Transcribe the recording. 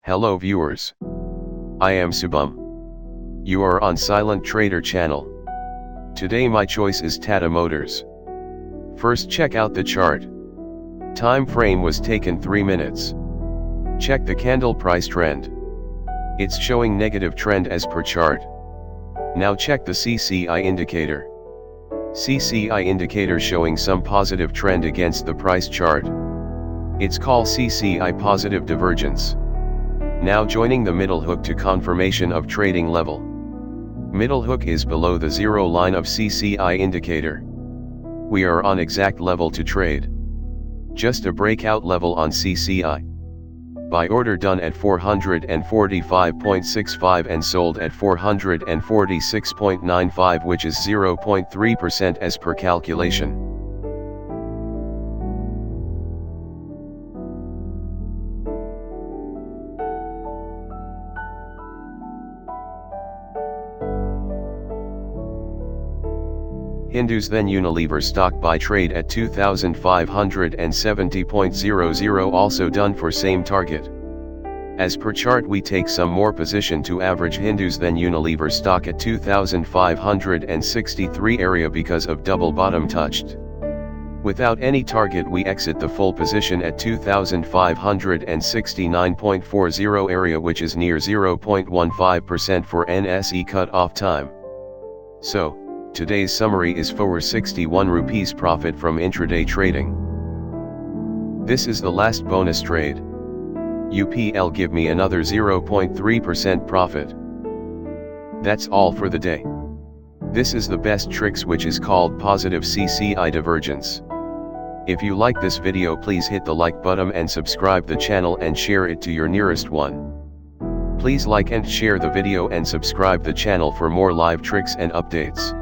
Hello viewers. I am Subham. You are on Silent Trader channel. Today my choice is Tata Motors. First check out the chart. Time frame was taken 3 minutes. Check the candle price trend. It's showing negative trend as per chart. Now check the CCI indicator. CCI indicator showing some positive trend against the price chart. It's called CCI positive divergence. Now joining the middle hook to confirmation of trading level. Middle hook is below the zero line of CCI indicator. We are on exact level to trade. Just a breakout level on CCI. Buy order done at 445.65 and sold at 446.95, which is 0.3% as per calculation. Hindustan Unilever stock buy trade at 2570.00, also done for same target. As per chart we take some more position to average Hindustan Unilever stock at 2563 area because of double bottom touched. Without any target we exit the full position at 2569.40 area, which is near 0.15% for NSE cut off time. So, today's summary is for 61 rupees profit from intraday trading. This is the last bonus trade. UPL give me another 0.3% profit. That's all for the day. This is the best tricks, which is called positive CCI divergence. If you like this video, please hit the like button and subscribe the channel and share it to your nearest one. Please like and share the video and subscribe the channel for more live tricks and updates.